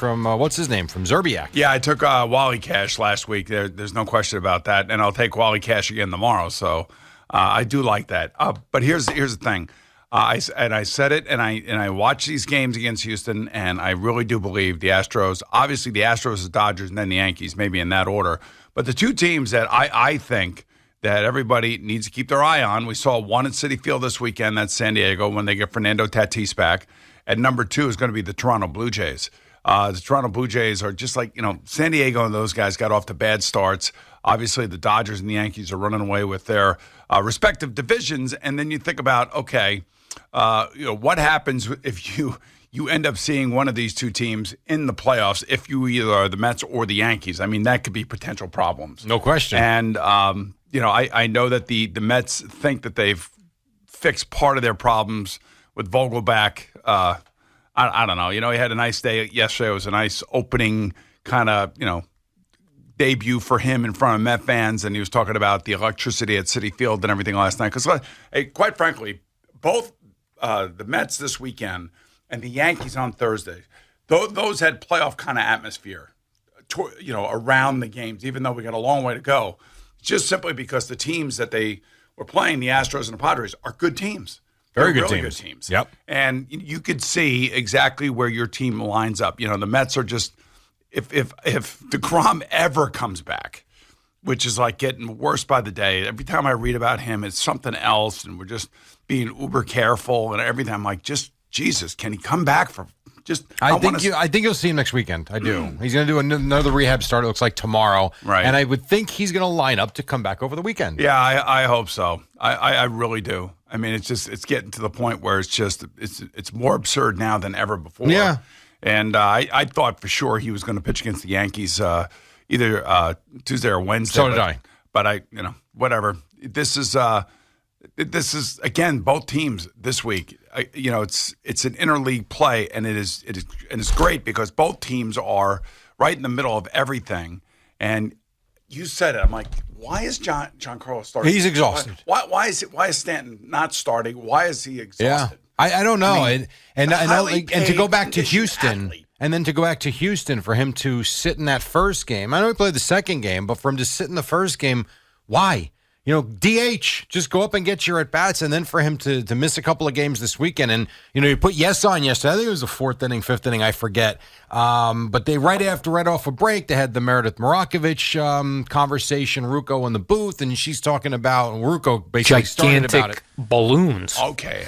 from, what's his name, from Zerbiak. Yeah, I took Wally Cash last week. There's no question about that. And I'll take Wally Cash again tomorrow. So I do like that. But here's the thing. I said it, and I watch these games against Houston, and I really do believe the Astros, obviously the Astros, the Dodgers, and then the Yankees, maybe in that order. But the two teams that I think that everybody needs to keep their eye on, we saw one at Citi Field this weekend, that's San Diego, when they get Fernando Tatis back. And number two is going to be the Toronto Blue Jays. The Toronto Blue Jays are just like, San Diego and those guys got off to bad starts. Obviously, the Dodgers and the Yankees are running away with their respective divisions. And then you think about, okay, what happens if you end up seeing one of these two teams in the playoffs if you either are the Mets or the Yankees? I mean, that could be potential problems. No question. And, I know that the Mets think that they've fixed part of their problems with Vogelback. I don't know. He had a nice day yesterday. It was a nice opening kind of, debut for him in front of Met fans, and he was talking about the electricity at Citi Field and everything last night. Because, quite frankly, both the Mets this weekend and the Yankees on Thursday, those had playoff kind of atmosphere, around the games, even though we got a long way to go. Just simply because the teams that they were playing, the Astros and the Padres, are good teams. Very They're good really teams. Good teams. Yep. And you could see exactly where your team lines up. The Mets are just, if DeGrom ever comes back, which is like getting worse by the day. Every time I read about him, it's something else, and we're just being uber careful. And every time I'm like, just Jesus, can he come back for just? I think you'll see him next weekend. I do. He's going to do another rehab start. It looks like tomorrow, right? And I would think he's going to line up to come back over the weekend. Yeah, I hope so. I really do. I mean, it's getting to the point where it's more absurd now than ever before. Yeah. And I thought for sure he was going to pitch against the Yankees either Tuesday or Wednesday. So did I. But whatever. This is again, both teams this week. It's an interleague play, and it's great because both teams are right in the middle of everything. And you said it. I'm like, why is Giancarlo starting? He's exhausted. Why is Stanton not starting? Why is he exhausted? Yeah, I don't know. And to go back to Houston, athlete. and then to go back to Houston for him to sit in that first game. I know he played the second game, but for him to sit in the first game, why? DH, just go up and get your at-bats, and then for him to miss a couple of games this weekend. And, you put Yes on yesterday. I think it was the fourth inning, fifth inning, I forget. But they right off a break, they had the Meredith Marakovich conversation, Rucco in the booth, and she's talking about, Rucco basically started about it. Balloons. Okay.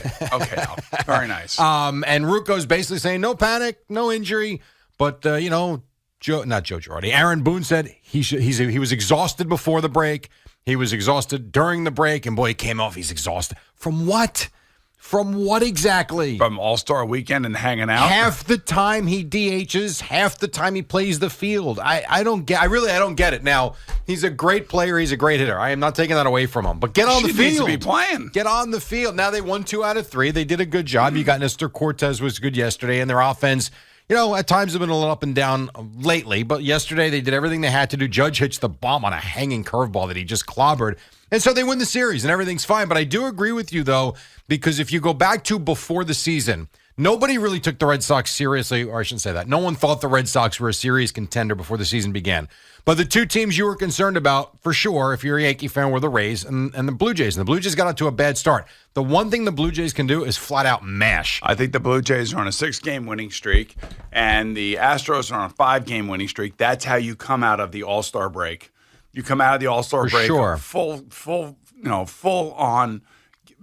Very nice. And Rucco's basically saying, no panic, no injury, but, not Joe Girardi. Aaron Boone said he was exhausted before the break. He was exhausted during the break, and boy, he came off. He's exhausted. From what? From what exactly? From All-Star Weekend and hanging out? Half the time he DHs, half the time he plays the field. I don't get it. Now, he's a great player. He's a great hitter. I am not taking that away from him. But get on the field. He needs to be playing. Get on the field. Now they won 2 out of 3. They did a good job. You got Nestor Cortez was good yesterday, and their offense, at times have been a little up and down lately, but yesterday they did everything they had to do. Judge hits the bomb on a hanging curveball that he just clobbered, and so they win the series, and everything's fine. But I do agree with you, though, because if you go back to before the season, nobody really took the Red Sox seriously, or I shouldn't say that. No one thought the Red Sox were a serious contender before the season began. But the two teams you were concerned about, for sure, if you're a Yankee fan, were the Rays and the Blue Jays. And the Blue Jays got out to a bad start. The one thing the Blue Jays can do is flat out mash. I think the Blue Jays are on a 6-game winning streak, and the Astros are on a 5-game winning streak. That's how you come out of the All-Star break. You come out of the All-Star break sure. full on,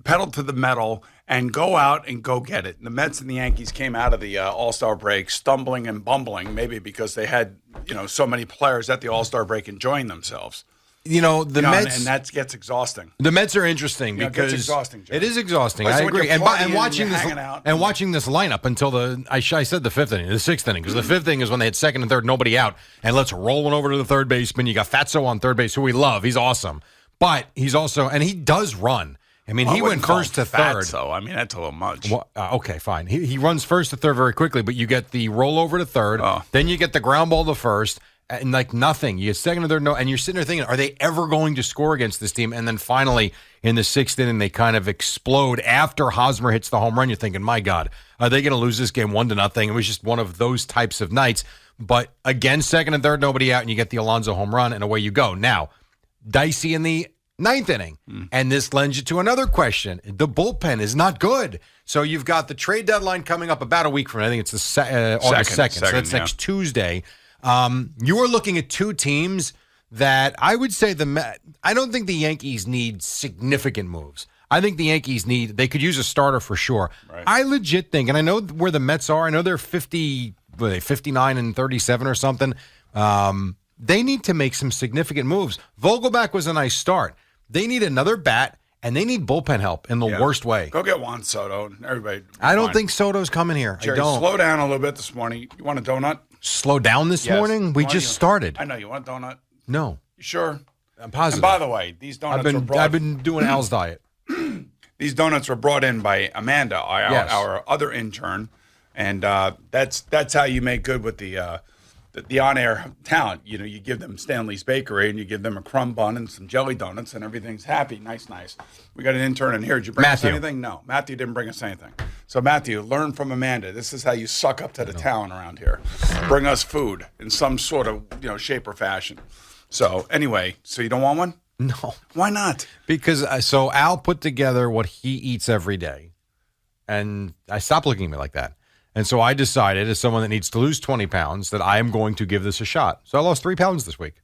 pedal to the metal, and go out and go get it. And the Mets and the Yankees came out of the All-Star break stumbling and bumbling, maybe because they had so many players at the All-Star break enjoying themselves. Mets, and that gets exhausting. The Mets are interesting because it's exhausting, Joe. It is exhausting. So I agree. And watching watching this lineup until I said the fifth inning, the sixth inning, because the fifth inning is when they had second and third, nobody out, and let's roll one over to the third baseman. You got Fatso on third base, who we love. He's awesome, but he's also, and he does run. I mean, he went first to third. So I mean, that's a little much. Well, okay, fine. He runs first to third very quickly, but you get the rollover to third, then you get the ground ball to first. and like nothing. You get second or third, no, and you're sitting there thinking, are they ever going to score against this team? And then finally, in the sixth inning, they kind of explode after Hosmer hits the home run. You're thinking, my God, are they going to lose this game 1-0? It was just one of those types of nights. But again, second and third, nobody out, and you get the Alonso home run, and away you go. Now, dicey in the ninth inning, and this lends you to another question. The bullpen is not good. So you've got the trade deadline coming up about a week from now. I think it's the August 2nd. So that's next Tuesday. You are looking at two teams that I would say I don't think the Yankees need significant moves. I think the Yankees they could use a starter for sure. Right. I legit think, and I know where the Mets are. I know they're 59 and 37 or something. They need to make some significant moves. Vogelback was a nice start. They need another bat, and they need bullpen help in the worst way. Go get Juan Soto. Everybody. I don't think Soto's coming here. Jerry, I don't. Slow down a little bit this morning. You want a donut? Slow down this morning? We just started. I know. You want a donut? No. You sure? I'm positive. And by the way, these donuts I've been doing Al's diet. These donuts were brought in by Amanda, our other intern, and that's how you make good with the on-air talent. You know, you give them Stanley's Bakery, and you give them a crumb bun and some jelly donuts, and everything's happy. Nice. We got an intern in here. Did you bring us anything? No, Matthew didn't bring us anything. So, Matthew, learn from Amanda. This is how you suck up to the talent around here. Bring us food in some sort of shape or fashion. So, anyway, so you don't want one? No. Why not? Because so Al put together what he eats every day, and I stopped looking at me like that. And so I decided, as someone that needs to lose 20 pounds, that I am going to give this a shot. So I lost 3 pounds this week.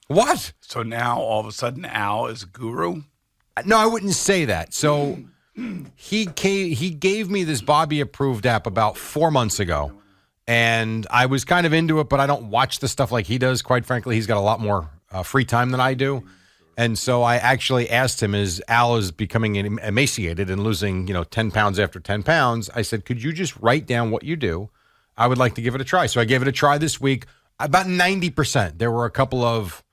What? So now, all of a sudden, Al is a guru? No, I wouldn't say that. So he gave me this Bobby-approved app about 4 months ago, and I was kind of into it, but I don't watch the stuff like he does. Quite frankly, he's got a lot more free time than I do. And so I actually asked him, as Al is becoming emaciated and losing, 10 pounds after 10 pounds, I said, could you just write down what you do? I would like to give it a try. So I gave it a try this week, about 90%. There were a couple of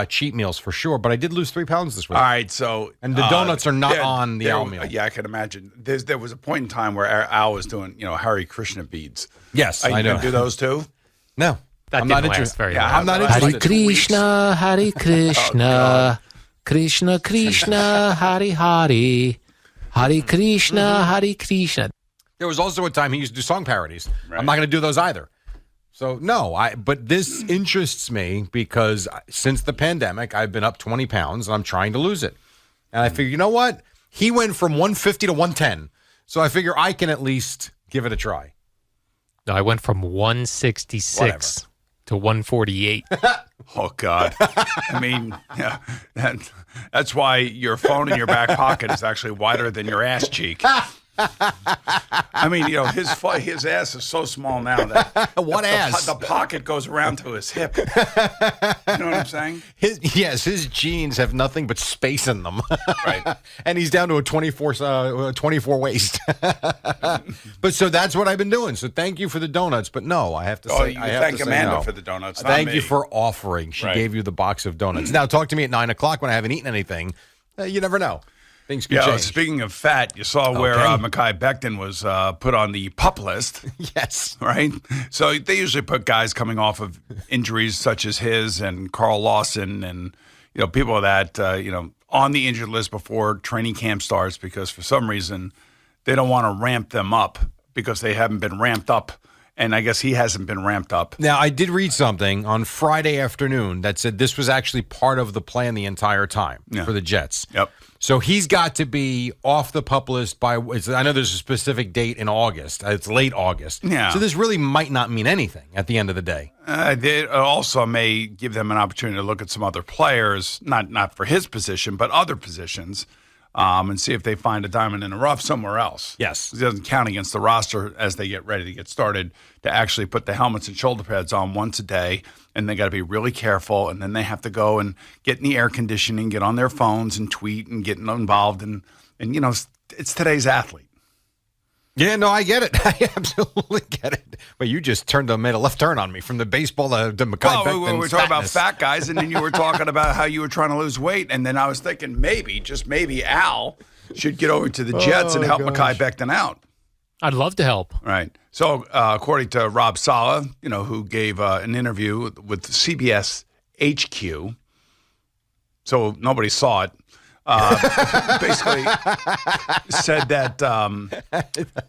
cheat meals for sure, but I did lose 3 pounds this week. All right, so... And the donuts are not on the Al meal. Yeah, I can imagine. There was a point in time where Al was doing, Hare Krishna beads. Yes, I know. You going to do those too? No. I'm not interested. I'm not interested. Hare Krishna, Krishna Krishna, Hare Hare, Hare Krishna, Hare Krishna. There was also a time he used to do song parodies. Right. I'm not going to do those either. So, no, but this interests me because since the pandemic, I've been up 20 pounds, and I'm trying to lose it. And I figure, you know what? He went from 150 to 110. So I figure I can at least give it a try. No, I went from 166 to 148. Oh, God. I mean, yeah, that's why your phone in your back pocket is actually wider than your ass cheek. I mean, his ass is so small now that the pocket goes around to his hip. You know what I'm saying? His jeans have nothing but space in them. Right. And he's down to a 24 waist. But so that's what I've been doing. So thank you for the donuts. But no, I have to say, thank Amanda for the donuts. Thank you for offering. She gave you the box of donuts. Now talk to me at 9 o'clock when I haven't eaten anything. You never know. Things could change. Speaking of fat, you saw where Mekhi Becton was put on the PUP list. Yes. Right? So they usually put guys coming off of injuries such as his and Carl Lawson and, people that, on the injured list before training camp starts because for some reason they don't want to ramp them up because they haven't been ramped up. And I guess he hasn't been ramped up. Now, I did read something on Friday afternoon that said this was actually part of the plan the entire time for the Jets. Yep. So he's got to be off the PUP list by, I know there's a specific date in August. It's late August. Yeah. So this really might not mean anything at the end of the day. It also may give them an opportunity to look at some other players, not for his position, but other positions, and see if they find a diamond in the rough somewhere else. Yes. It doesn't count against the roster as they get ready to get started to actually put the helmets and shoulder pads on once a day, and they got to be really careful, and then they have to go and get in the air conditioning, get on their phones and tweet and get involved, and it's today's athlete. Yeah, no, I get it. I absolutely get it. But you just made a left turn on me from the baseball to Mekhi Becton. We were talking about fat guys, and then you were talking about how you were trying to lose weight, and then I was thinking maybe, just maybe, Al should get over to the Jets and help Mekhi Becton out. I'd love to help. Right. So, according to Rob Saleh, who gave an interview with CBS HQ, so nobody saw it, basically said that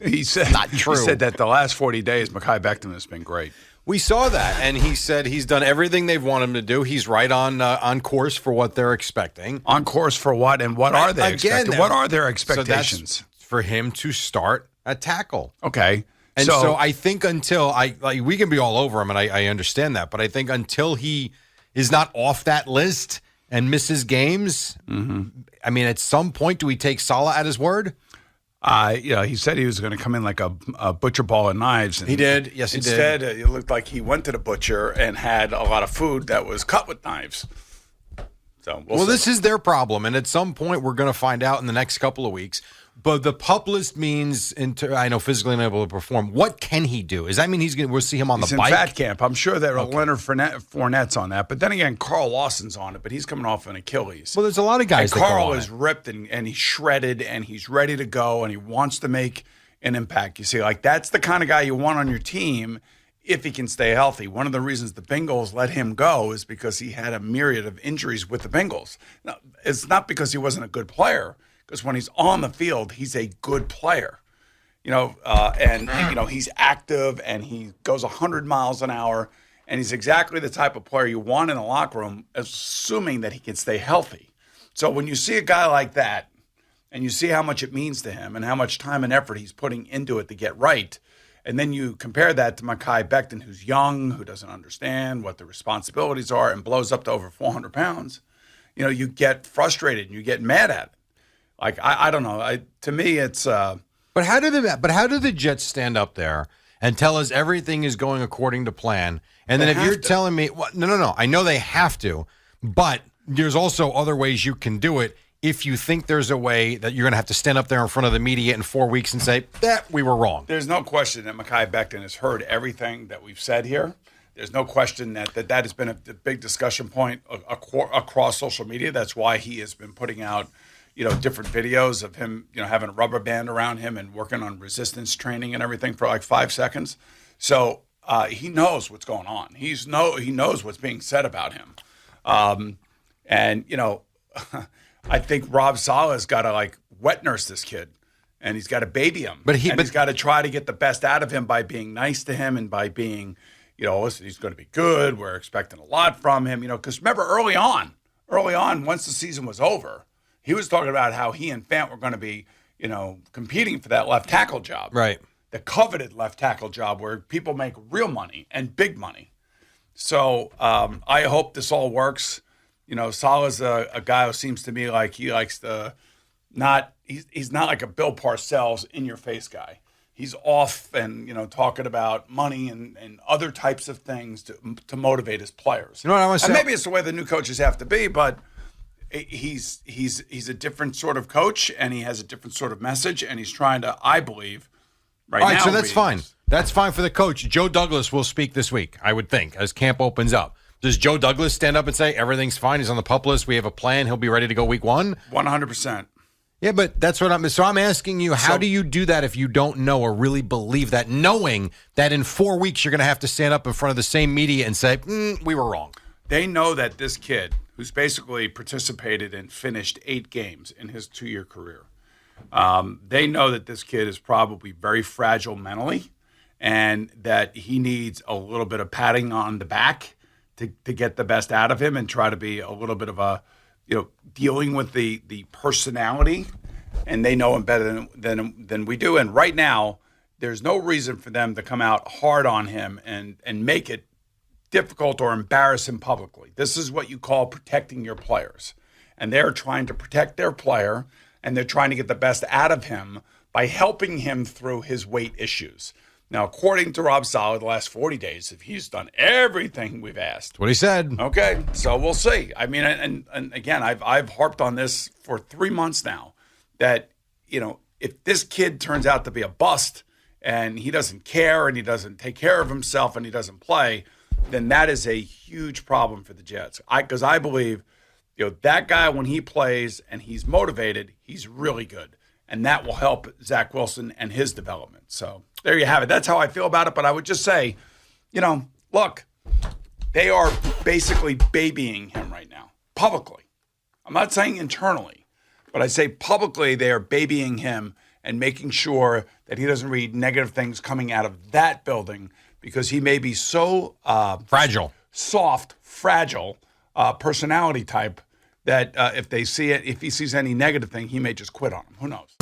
he said Not true. He said that the last 40 days, Mekhi Becton has been great. We saw that, and he said he's done everything they've wanted him to do. He's right on course for what they're expecting. On course for what, and what are they expecting? What are their expectations? So that's for him to start at tackle. Okay. And so I think until we can be all over him, and I understand that, but I think until he is not off that list and misses games, I mean, at some point, do we take Saleh at his word? He said he was going to come in like a butcher ball of knives. And he did. Yes, he did. Instead, it looked like he went to the butcher and had a lot of food that was cut with knives. So we'll see. This is their problem, and at some point, we're going to find out in the next couple of weeks. But the PUP list means, I know physically unable to perform. What can he do? Does that mean we'll see him on the bike? He's in fat camp. I'm sure that Leonard Fournette's on that. But then again, Carl Lawson's on it, but he's coming off an Achilles. Well, there's a lot of guys and that Carl go on is it. ripped and he's shredded and he's ready to go and he wants to make an impact. You see, that's the kind of guy you want on your team if he can stay healthy. One of the reasons the Bengals let him go is because he had a myriad of injuries with the Bengals. Now, it's not because he wasn't a good player. Because when he's on the field, he's a good player, he's active and he goes 100 miles an hour, and he's exactly the type of player you want in the locker room, assuming that he can stay healthy. So when you see a guy like that, and you see how much it means to him and how much time and effort he's putting into it to get right, and then you compare that to Mekhi Becton, who's young, who doesn't understand what the responsibilities are, and blows up to over 400 pounds, you get frustrated and you get mad at it. I don't know. To me, it's. But how do the Jets stand up there and tell us everything is going according to plan? And then if you're telling me, no, I know they have to, but there's also other ways you can do it. If you think there's a way that you're going to have to stand up there in front of the media in 4 weeks and say that we were wrong. There's no question that Mekhi Becton has heard everything that we've said here. There's no question that has been a big discussion point across social media. That's why he has been putting out different videos of him, having a rubber band around him and working on resistance training and everything for like 5 seconds. So he knows what's going on. He knows what's being said about him. I think Rob Saleh's got to wet nurse this kid, and he's got to baby him. But he's got to try to get the best out of him by being nice to him and by being, listen, he's going to be good. We're expecting a lot from him, because remember early on, once the season was over, he was talking about how he and Fant were going to be, competing for that left tackle job. Right. The coveted left tackle job where people make real money and big money. So I hope this all works. Saleh's a guy who seems to me like he likes to he's not like a Bill Parcells in-your-face guy. He's off and, talking about money and other types of things to motivate his players. You know what I want to say? And maybe it's the way the new coaches have to be, but he's a different sort of coach, and he has a different sort of message, and he's trying to, I believe, now. All right, so that's fine. That's fine for the coach. Joe Douglas will speak this week, I would think, as camp opens up. Does Joe Douglas stand up and say everything's fine? He's on the PUP list. We have a plan. He'll be ready to go week 1? 100%. Yeah, but that's what I'm asking you. How do you do that if you don't know or really believe that, knowing that in 4 weeks you're going to have to stand up in front of the same media and say, we were wrong? They know that this kid, who's basically participated and finished 8 games in his 2-year career, they know that this kid is probably very fragile mentally, and that he needs a little bit of patting on the back to get the best out of him and try to be a little bit of a, dealing with the personality, and they know him better than we do. And right now, there's no reason for them to come out hard on him and make it difficult or embarrass him publicly. This is what you call protecting your players. And they're trying to protect their player, and they're trying to get the best out of him by helping him through his weight issues. Now, according to Rob Saleh, the last 40 days, if he's done everything we've asked. What he said. Okay, so we'll see. I mean, and again, I've harped on this for 3 months now, that, if this kid turns out to be a bust and he doesn't care and he doesn't take care of himself and he doesn't play, then that is a huge problem for the Jets. Because I believe, that guy, when he plays and he's motivated, he's really good. and that will help Zach Wilson and his development. So there you have it. That's how I feel about it. But I would just say, look, they are basically babying him right now, publicly. I'm not saying internally, but I say publicly they are babying him and making sure that he doesn't read negative things coming out of that building because he may be so Fragile. soft, fragile personality type that if he sees any negative thing, he may just quit on him. Who knows?